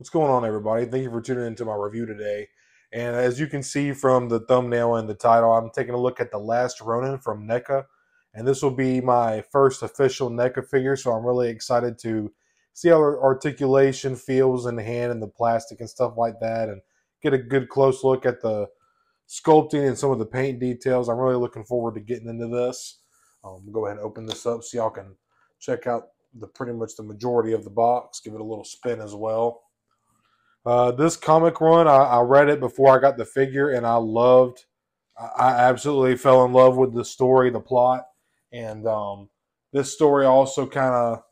What's going on, everybody? Thank you for tuning into my review today. And as you can see from the thumbnail and the title, I'm taking a look at the last Ronin from NECA. And this will be my first official NECA figure, so I'm really excited to see how the articulation feels in the hand and the plastic and stuff like that, and get a good close look at the sculpting and some of the paint details. I'm really looking forward to getting into this. Go ahead and open this up so y'all can check out pretty much the majority of the box. Give it a little spin as well. This comic run, I read it before I got the figure, and I absolutely fell in love with the story, the plot, and this story also kind of,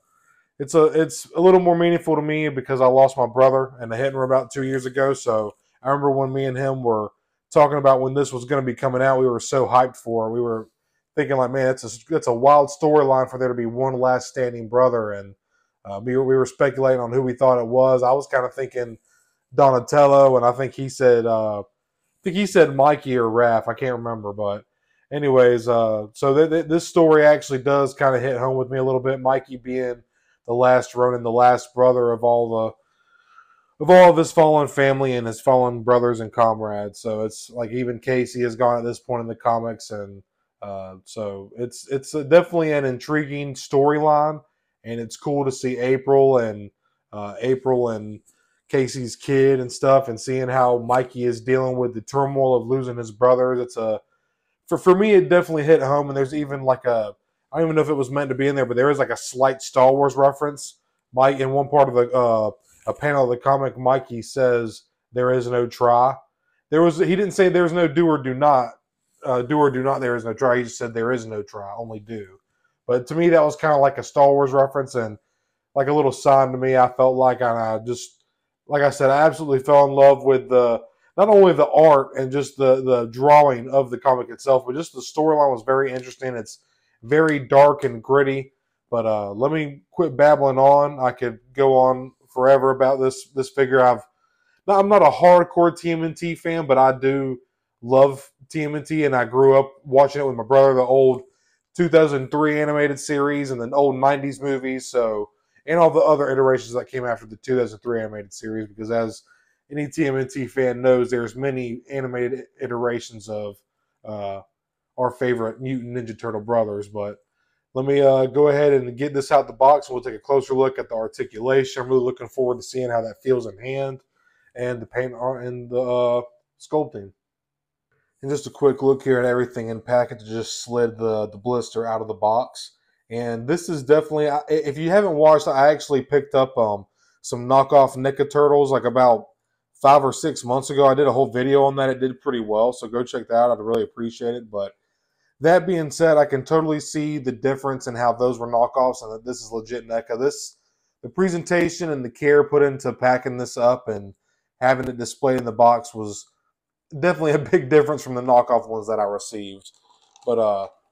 it's a little more meaningful to me because I lost my brother in a hit and run about 2 years ago. So I remember when me and him were talking about when this was going to be coming out, we were so hyped for it. We were thinking like, man, it's a wild storyline for there to be one last standing brother, and we were speculating on who we thought it was. I was kind of thinking Donatello, and I think he said Mikey or Raph. I can't remember, but anyways, so this story actually does kind of hit home with me a little bit. Mikey being the last Ronin, the last brother of all of his fallen family and his fallen brothers and comrades. So it's like even Casey has gone at this point in the comics, and so it's definitely an intriguing storyline, and it's cool to see April and Casey's kid and stuff, and seeing how Mikey is dealing with the turmoil of losing his brothers. It's for me, it definitely hit home. And there's even like I don't even know if it was meant to be in there, but there is like a slight Star Wars reference. Mike, in one part of a panel of the comic, Mikey says there is no try. He didn't say there's no do or do not. Do or do not, there is no try. He just said there is no try, only do. But to me, that was kind of like a Star Wars reference and like a little sign to me. I felt like, like I said, I absolutely fell in love with not only the art and just the drawing of the comic itself, but just the storyline was very interesting. It's very dark and gritty. But let me quit babbling on. I could go on forever about this figure. I'm not a hardcore TMNT fan, but I do love TMNT, and I grew up watching it with my brother, the old 2003 animated series and the old 90s movies. So, and all the other iterations that came after the 2003 animated series, because as any TMNT fan knows, there's many animated iterations of our favorite Mutant Ninja Turtle brothers. But let me go ahead and get this out the box, and we'll take a closer look at the articulation. I'm really looking forward to seeing how that feels in hand, and the paint art and the sculpting. And just a quick look here at everything in package. Just slid the blister out of the box. And this is definitely, if you haven't watched, I actually picked up some knockoff NECA turtles like about 5 or 6 months ago. I did a whole video on that. It did pretty well, so go check that out. I'd really appreciate it. But that being said, I can totally see the difference in how those were knockoffs and that this is legit NECA. The presentation and the care put into packing this up and having it displayed in the box was definitely a big difference from the knockoff ones that I received. But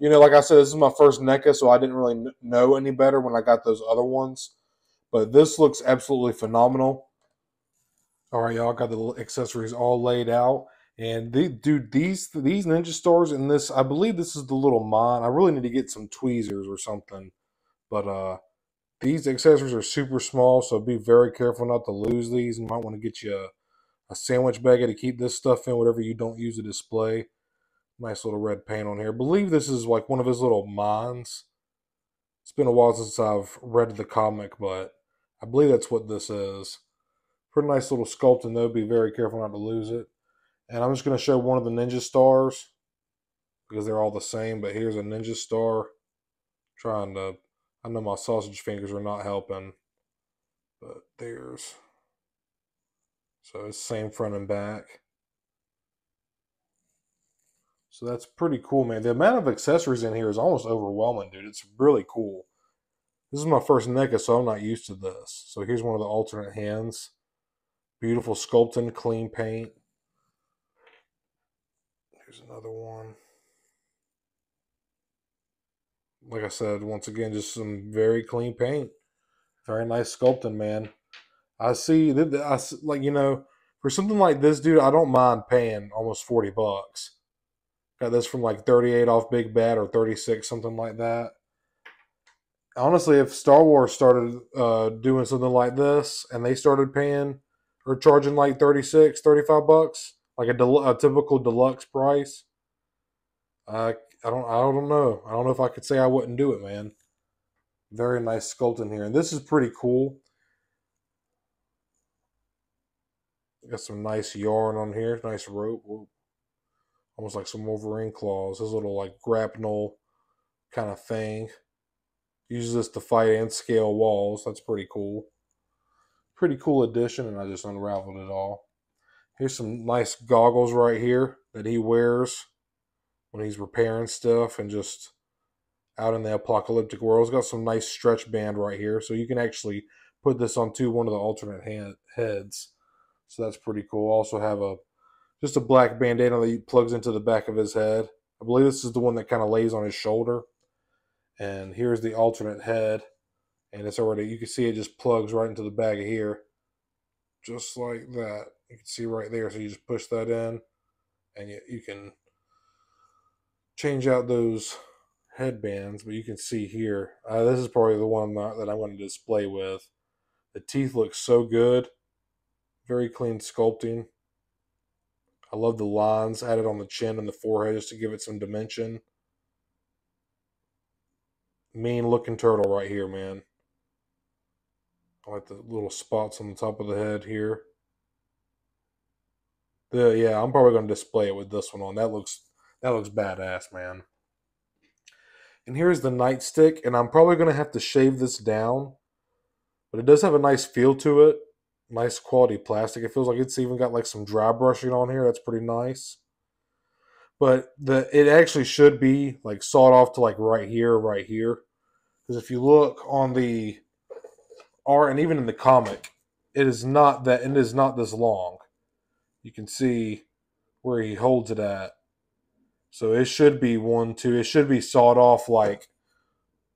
like I said, this is my first NECA, so I didn't really know any better when I got those other ones. But this looks absolutely phenomenal. All right, y'all, got the accessories all laid out. And dude, these Ninja Stars in this, I believe this is the little mine. I really need to get some tweezers or something. But these accessories are super small, so be very careful not to lose these. You might want to get you a sandwich baggie to keep this stuff in, whatever you don't use to display. Nice little red paint on here. I believe this is like one of his little mines. It's been a while since I've read the comic, but I believe that's what this is. Pretty nice little sculpting though. Be very careful not to lose it. And I'm just going to show one of the Ninja Stars because they're all the same, but here's a Ninja Star. I know my sausage fingers are not helping, but there's, so it's same front and back. So that's pretty cool, man. The amount of accessories in here is almost overwhelming, dude. It's really cool. This is my first NECA, so I'm not used to this. So here's one of the alternate hands. Beautiful sculpting, clean paint. Here's another one. Like I said, once again, just some very clean paint. Very nice sculpting, man. I see that, for something like this, dude, I don't mind paying almost $40. Got this from like 38 off Big Bad or 36, something like that. Honestly, if Star Wars started doing something like this and they started paying are charging like 36, 35 bucks, like a typical deluxe price. I don't know. I don't know if I could say I wouldn't do it, man. Very nice sculpting here, and this is pretty cool. Got some nice yarn on here, nice rope. Whoa. Almost like some Wolverine claws. This little like grapnel kind of thing. Uses this to fight and scale walls. That's pretty cool. Pretty cool addition, and I just unraveled it all. Here's some nice goggles right here that he wears when he's repairing stuff and just out in the apocalyptic world. It's got some nice stretch band right here, so you can actually put this onto one of the alternate heads. So that's pretty cool. Also have just a black bandana that he plugs into the back of his head. I believe this is the one that kind of lays on his shoulder. And here's the alternate head. And it's already, you can see it just plugs right into the bag of here. Just like that. You can see right there. So you just push that in. And you can change out those headbands. But you can see here. This is probably the one that I want to display with. The teeth look so good. Very clean sculpting. I love the lines added on the chin and the forehead just to give it some dimension. Mean looking turtle right here, man. I like the little spots on the top of the head here. Yeah, I'm probably going to display it with this one on. That looks badass, man. And here's the nightstick, and I'm probably going to have to shave this down. But it does have a nice feel to it. Nice quality plastic. It feels like it's even got like some dry brushing on here. That's pretty nice. But it actually should be like sawed off to like right here. Because if you look on the art and even in the comic, it is not this long. You can see where he holds it at. So it should be it should be sawed off like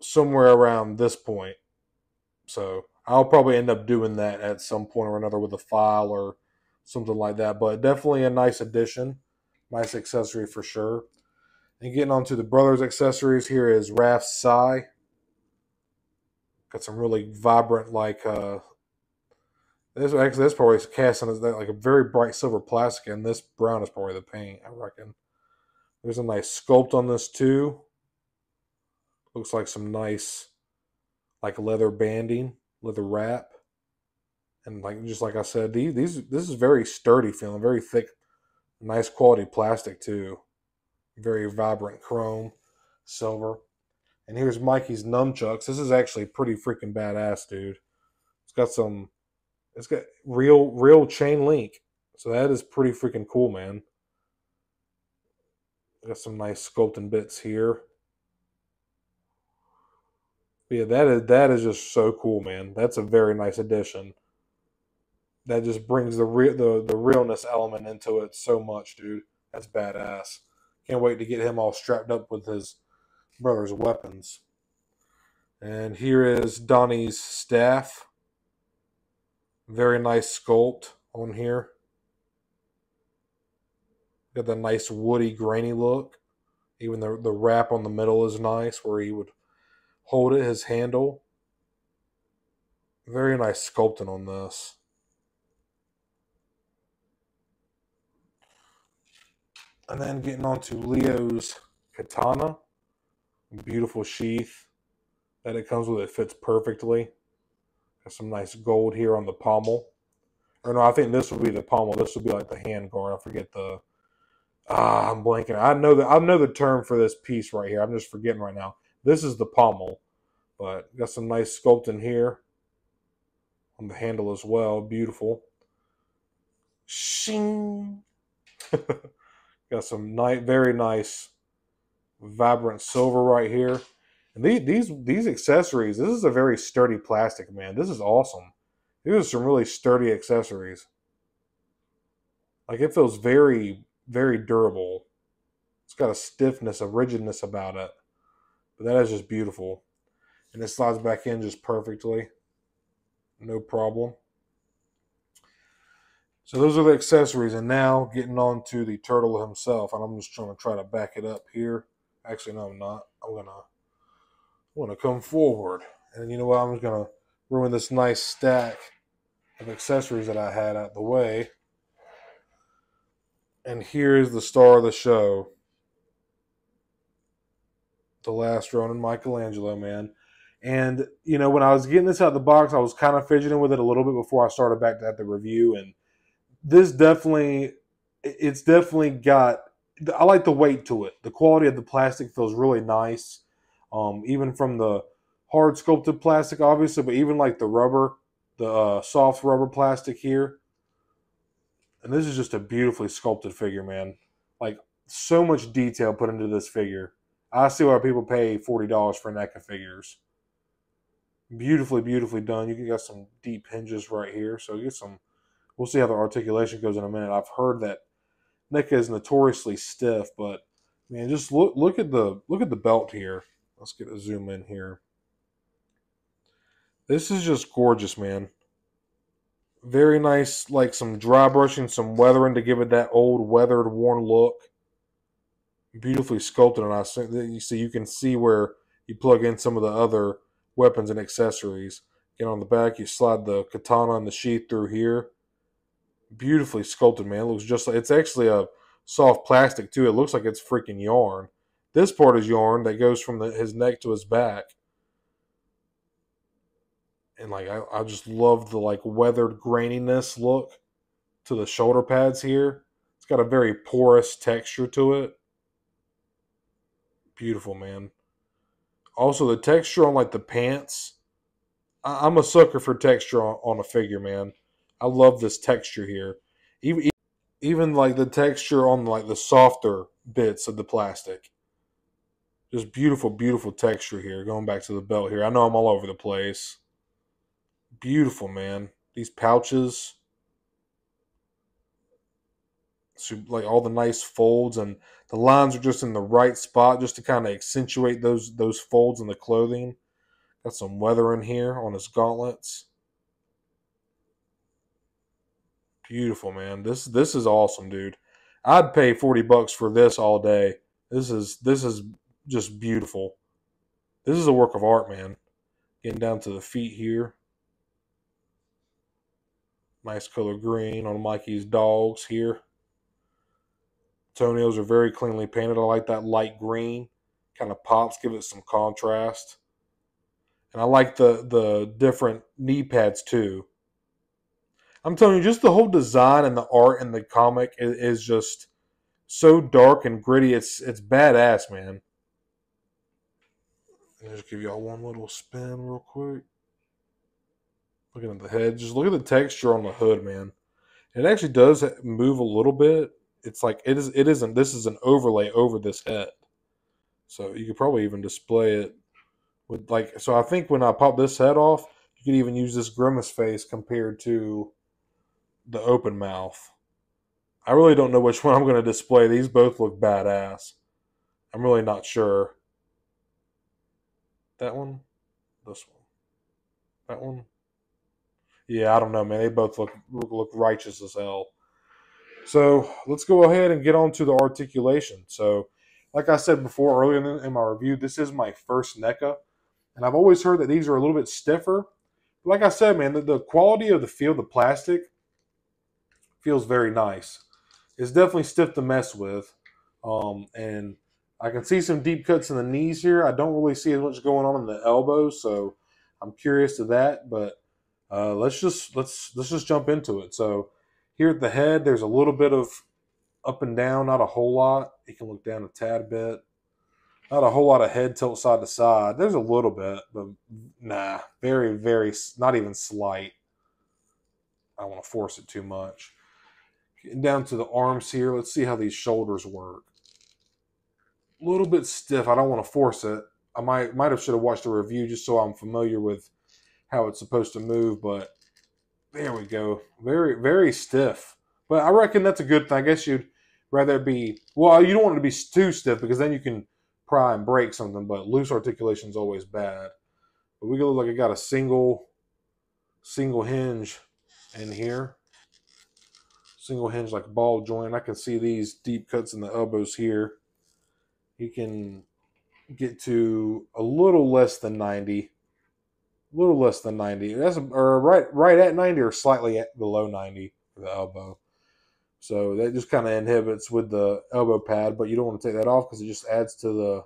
somewhere around this point. So I'll probably end up doing that at some point or another with a file or something like that. But definitely a nice addition. Nice accessory for sure. And getting on to the brothers' accessories, here is Raph's Sai. Got some really vibrant, like, that's probably cast on like a very bright silver plastic, and this brown is probably the paint, I reckon. There's a nice sculpt on this too. Looks like some nice, like leather banding, leather wrap. And like just like I said, this is very sturdy feeling, very thick, nice quality plastic too. Very vibrant chrome, silver. And here's Mikey's nunchucks. This is actually pretty freaking badass, dude. It's got real chain link. So that is pretty freaking cool, man. Got some nice sculpting bits here. But yeah, that is just so cool, man. That's a very nice addition. That just brings the realness element into it so much, dude. That's badass. Can't wait to get him all strapped up with his brother's weapons. And here is Donnie's staff. Very nice sculpt on here. Got the nice woody, grainy look. Even the wrap on the middle is nice, where he would hold it, his handle. Very nice sculpting on this. And then getting on to Leo's katana. Beautiful sheath that it comes with. It fits perfectly. Got some nice gold here on the pommel. Or no, I think this would be the pommel. This would be like the hand guard. I forget the... I'm blanking. I know the term for this piece right here. I'm just forgetting right now. This is the pommel. But got some nice sculpting here on the handle as well. Beautiful. Shing! Got some very nice, vibrant silver right here. And these accessories, this is a very sturdy plastic, man. This is awesome. These are some really sturdy accessories. Like, it feels very, very durable. It's got a stiffness, a rigidness about it. But that is just beautiful. And it slides back in just perfectly. No problem. So those are the accessories. And now getting on to the turtle himself. And I'm just trying to back it up here. Actually, no, I'm not. I'm gonna come forward. And you know what? I'm just gonna ruin this nice stack of accessories that I had out the way. And here's the star of the show. The Last Ronin, Michelangelo, man. And, you know, when I was getting this out of the box, I was kind of fidgeting with it a little bit before I started back at the review. And this definitely, it's definitely got, I like the weight to it. The quality of the plastic feels really nice. Even from the hard sculpted plastic, obviously, but even like the rubber, the soft rubber plastic here. And this is just a beautifully sculpted figure, man. Like, so much detail put into this figure. I see why people pay $40 for NECA figures. Beautifully, beautifully done. You can get some deep hinges right here. So you get some. We'll see how the articulation goes in a minute. I've heard that NECA is notoriously stiff, but man, just look at the belt here. Let's get a zoom in here. This is just gorgeous, man. Very nice, like some dry brushing, some weathering to give it that old weathered, worn look. Beautifully sculpted, and I see you can see where you plug in some of the other weapons and accessories. Get on the back, you slide the katana and the sheath through here. Beautifully sculpted, man. It looks just like, it's actually a soft plastic too. It looks like it's freaking yarn. This part is yarn that goes from his neck to his back. And like I just love the like weathered graininess look to the shoulder pads here. It's got a very porous texture to it. Beautiful, man. Also, the texture on like the pants. I'm a sucker for texture on a figure, man. I love this texture here. Even like the texture on like the softer bits of the plastic. Just beautiful, beautiful texture here. Going back to the belt here. I know I'm all over the place. Beautiful, man. These pouches. So, like all the nice folds, and the lines are just in the right spot just to kind of accentuate those folds in the clothing. Got some weather in here on his gauntlets. Beautiful, man. This is awesome, dude. I'd pay $40 for this all day. This is just beautiful. This is a work of art, man. Getting down to the feet here. Nice color green on Mikey's dogs here. Toenails are very cleanly painted. I like that light green. Kind of pops, give it some contrast. And I like the different knee pads too. I'm telling you, just the whole design and the art in the comic is just so dark and gritty. It's badass, man. I'll just give y'all one little spin real quick. Looking at the head, just look at the texture on the hood, man. It actually does move a little bit. It's like it isn't. This is an overlay over this head, so you could probably even display it with like. So I think when I pop this head off, you could even use this grimace face compared to the open mouth. I really don't know which one I'm going to display. These both look badass. I'm really not sure. That one, this one, that one. Yeah, I don't know, man. They both look righteous as hell. So let's go ahead and get on to the articulation. So, like I said before earlier in my review, this is my first NECA, and I've always heard that these are a little bit stiffer. But like I said, man, the quality of the feel, the plastic, feels very nice. It's definitely stiff to mess with, and I can see some deep cuts in the knees here. I don't really see as much going on in the elbows, so I'm curious to that. But let's just jump into it. So here at the head, there's a little bit of up and down, not a whole lot. You can look down a tad bit. Not a whole lot of head tilt side to side. There's a little bit, but nah, very, very, not even slight. I don't want to force it too much. Getting down to the arms here. Let's see how these shoulders work. A little bit stiff. I don't want to force it. I might have should have watched a review just so I'm familiar with how it's supposed to move, but there we go. Very, very stiff. But I reckon that's a good thing. I guess you'd rather it be, well, you don't want it to be too stiff because then you can pry and break something, but loose articulation is always bad. But we look like I got a single hinge in here. Single hinge like ball joint. I can see these deep cuts in the elbows here. You can get to a little less than 90. A little less than 90. That's or right at 90 or slightly below 90 for the elbow. So that just kind of inhibits with the elbow pad, but you don't want to take that off because it just adds to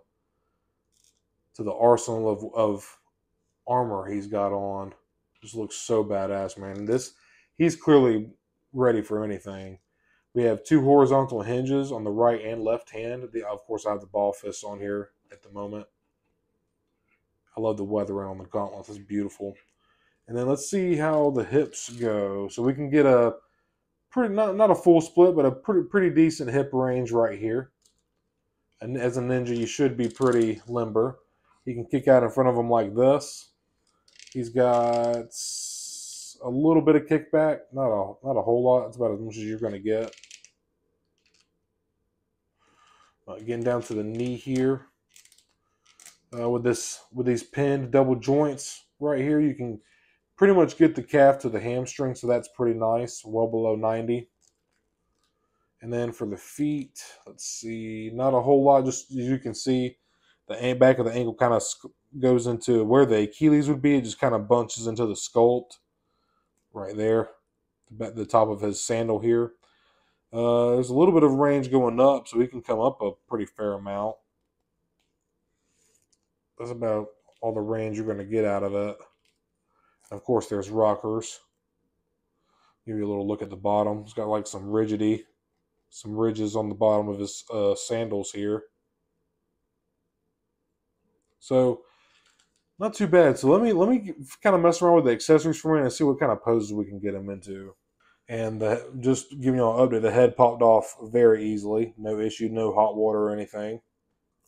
the arsenal of armor he's got on. Just looks so badass, man. He's clearly ready for anything. We have two horizontal hinges on the right and left hand. Of course, I have the ball fists on here at the moment. I love the weathering on the gauntlets. It's beautiful. And then let's see how the hips go. So we can get a pretty not a full split, but a pretty decent hip range right here. And as a ninja, you should be pretty limber. You can kick out in front of him like this. He's got a little bit of kickback, not a whole lot. It's about as much as you're going to get. Getting down to the knee here. With these pinned double joints right here, you can pretty much get the calf to the hamstring, so that's pretty nice, well below 90. And then for the feet, let's see, not a whole lot. Just as you can see, the back of the ankle kind of goes into where the Achilles would be. It just kind of bunches into the sculpt right there, the top of his sandal here. There's a little bit of range going up, so we can come up a pretty fair amount. That's about all the range you're going to get out of it. And of course, there's rockers. Give you a little look at the bottom. It's got like some rigidity, some ridges on the bottom of his sandals here. So not too bad. So let me kind of mess around with the accessories for a minute and see what kind of poses we can get him into. And just giving you an update, the head popped off very easily. No issue, no hot water or anything.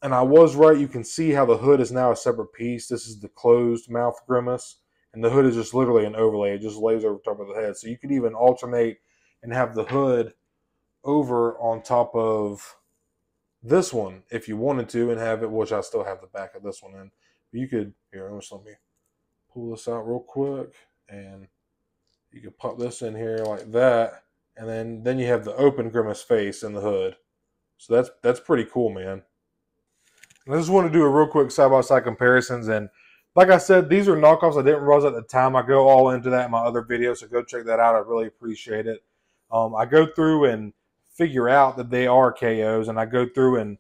And I was right. You can see how the hood is now a separate piece. This is the closed mouth grimace. And the hood is just literally an overlay. It just lays over top of the head. So you could even alternate and have the hood over on top of this one if you wanted to, and have it, which I still have the back of this one in. But you could, here, let me pull this out real quick. And you could pop this in here like that. And then you have the open grimace face in the hood. So that's pretty cool, man. I just want to do a real quick side-by-side comparisons. And like I said, these are knockoffs. I didn't realize at the time. I go all into that in my other videos, so go check that out. I really appreciate it. I go through and figure out that they are KOs, and I go through and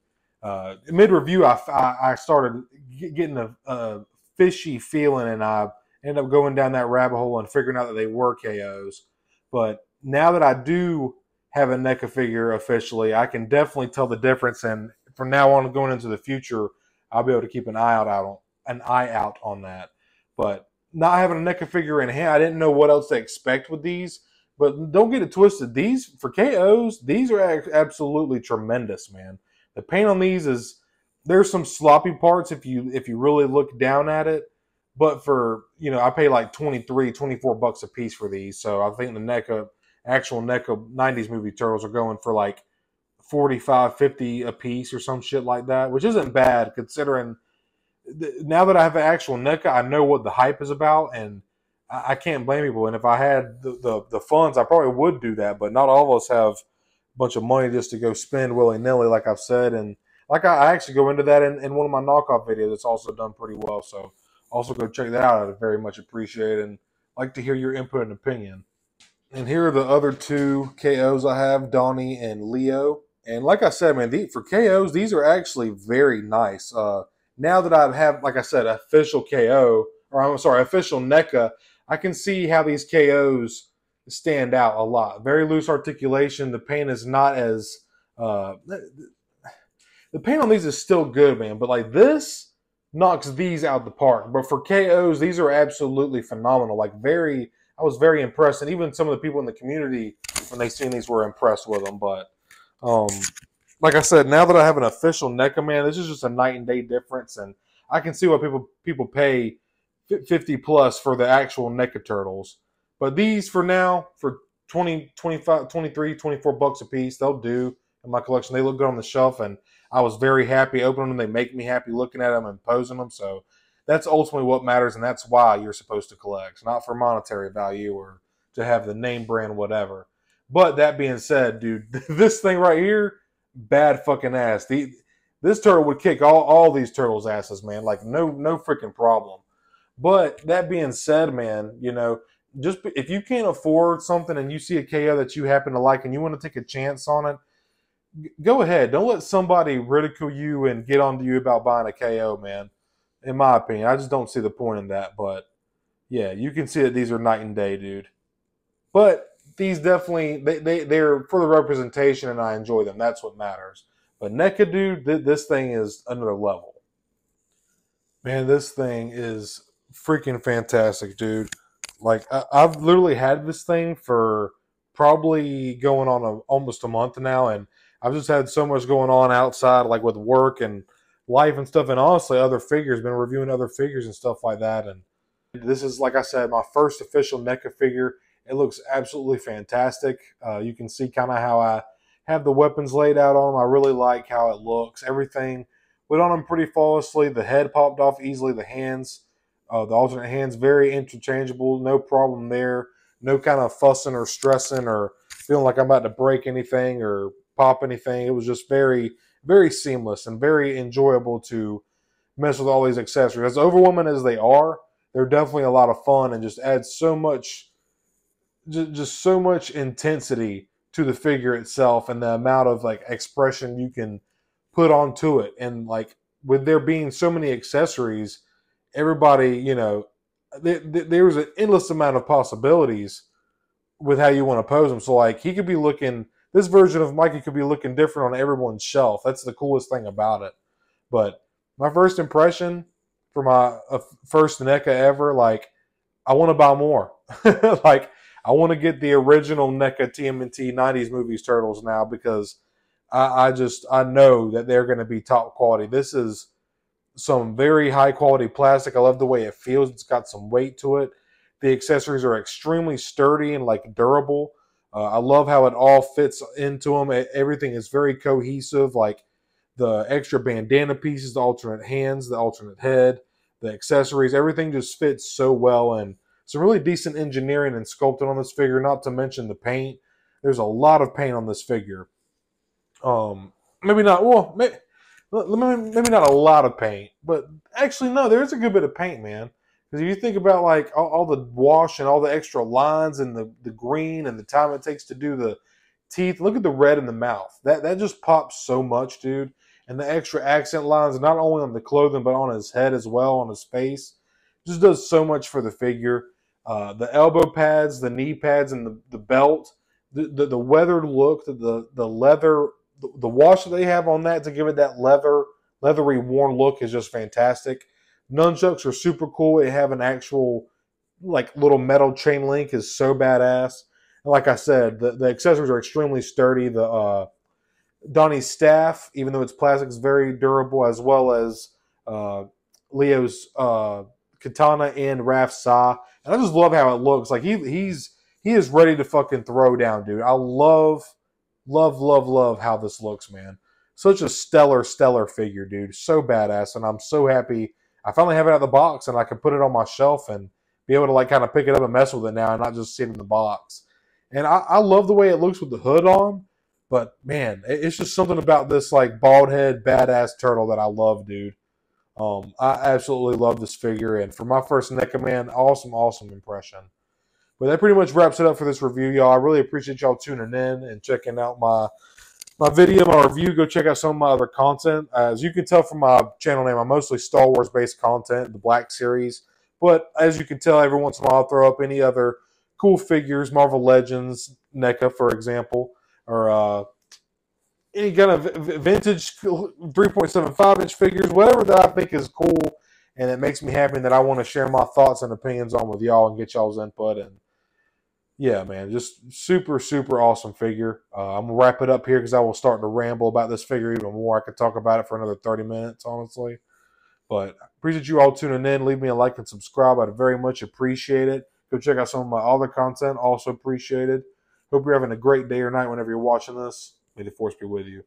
mid-review, I started getting a fishy feeling, and I ended up going down that rabbit hole and figuring out that they were KOs. But now that I do have a NECA figure officially, I can definitely tell the difference, and from now on going into the future, I'll be able to keep an eye out on that. But not having a NECA figure in hand, I didn't know what else to expect with these. But don't get it twisted. These, for KOs, these are absolutely tremendous, man. The paint on these there's some sloppy parts if you really look down at it. But for, I pay like $24 a piece for these. So I think the actual NECA 90s movie turtles are going for like $45, $50 a piece or some shit like that, which isn't bad considering now that I have an actual NECA, I know what the hype is about, and I can't blame people. And if I had the funds, I probably would do that, but not all of us have a bunch of money just to go spend willy-nilly, like I've said. And like I actually go into that in one of my knockoff videos. It's also done pretty well, so also go check that out. I'd very much appreciate it and like to hear your input and opinion. And here are the other two KOs I have, Donnie and Leo. And like I said, man, for KOs, these are actually very nice. Now that I have, like I said, official KO, or I'm sorry, official NECA, I can see how these KOs stand out a lot. Very loose articulation. The paint is not as... the paint on these is still good, man. But like this knocks these out the park. But for KOs, these are absolutely phenomenal. Like I was very impressed. And even some of the people in the community, when they seen these, were impressed with them. But... like I said, now that I have an official NECA, man, this is just a night and day difference, and I can see why people pay $50+ for the actual NECA turtles. But these, for now, for $20, $25, $23, $24 a piece, they'll do in my collection. They look good on the shelf, and I was very happy opening them. They make me happy looking at them and posing them. So that's ultimately what matters, and that's why you're supposed to collect, not for monetary value or to have the name brand, whatever. But that being said, dude, this thing right here, bad fucking ass. This turtle would kick all these turtles' asses, man. Like, no freaking problem. But that being said, man, you know, just if you can't afford something and you see a KO that you happen to like and you want to take a chance on it, go ahead. Don't let somebody ridicule you and get onto you about buying a KO, man. In my opinion, I just don't see the point in that. But yeah, you can see that these are night and day, dude. But these definitely they're for the representation, and I enjoy them. That's what matters. But NECA, dude, this thing is another level. Man, this thing is freaking fantastic, dude. Like I've literally had this thing for probably going on almost a month now, and I've just had so much going on outside, like with work and life and stuff, and honestly, other figures. Been reviewing other figures and stuff like that, and this is, like I said, my first official NECA figure. It looks absolutely fantastic. You can see kind of how I have the weapons laid out on them. I really like how it looks. Everything went on them pretty flawlessly. The head popped off easily. The hands, the alternate hands, very interchangeable. No problem there. No kind of fussing or stressing or feeling like I'm about to break anything or pop anything. It was just very, very seamless and very enjoyable to mess with all these accessories. As overwhelming as they are, they're definitely a lot of fun and just add so much, just so much intensity to the figure itself and the amount of like expression you can put onto it. And like with there being so many accessories, everybody, you know, there's an endless amount of possibilities with how you want to pose them. So like he could be looking, this version of Mikey could be looking different on everyone's shelf. That's the coolest thing about it. But my first impression for my first NECA ever, like I want to buy more. Like I want to get the original NECA TMNT 90s movies Turtles now because I know that they're going to be top quality. This is some very high quality plastic. I love the way it feels. It's got some weight to it. The accessories are extremely sturdy and like durable. I love how it all fits into them. Everything is very cohesive. Like the extra bandana pieces, the alternate hands, the alternate head, the accessories, everything just fits so well. And some really decent engineering and sculpting on this figure, not to mention the paint. There's a lot of paint on this figure. Maybe not, well, maybe not a lot of paint, but actually, no, there's a good bit of paint, man. Because if you think about like all the wash and all the extra lines and the green and the time it takes to do the teeth, look at the red in the mouth. That just pops so much, dude. And the extra accent lines, not only on the clothing, but on his head as well, on his face. Just does so much for the figure. The elbow pads, the knee pads, and the belt, the weathered look, the leather, the wash that they have on that to give it that leathery, worn look is just fantastic. Nunchucks are super cool. They have an actual like little metal chain link is so badass. And like I said, the accessories are extremely sturdy. The Donnie's staff, even though it's plastic, is very durable, as well as Leo's katana and Raph's saw. And I just love how it looks. Like he is ready to fucking throw down, dude. I love how this looks, man. Such a stellar figure, dude. So badass, and I'm so happy I finally have it out of the box and I can put it on my shelf and be able to like kind of pick it up and mess with it now and not just sit in the box. And I love the way it looks with the hood on, but man, it's just something about this like bald head badass turtle that I love, dude. I absolutely love this figure, and for my first NECA, man, awesome impression. But that pretty much wraps it up for this review, y'all. I really appreciate y'all tuning in and checking out my video, my review. Go check out some of my other content. As you can tell from my channel name, I'm mostly Star Wars based content, the Black Series. But as you can tell, every once in a while I'll throw up any other cool figures, Marvel Legends, NECA, for example, or any kind of vintage 3.75-inch figures, whatever that I think is cool and it makes me happy and that I want to share my thoughts and opinions on with y'all and get y'all's input. And yeah, man, just super awesome figure. I'm going to wrap it up here because I will start to ramble about this figure even more. I could talk about it for another 30 minutes, honestly. But I appreciate you all tuning in. Leave me a like and subscribe. I'd very much appreciate it. Go check out some of my other content. Also appreciated. Hope you're having a great day or night whenever you're watching this. May the Force be with you.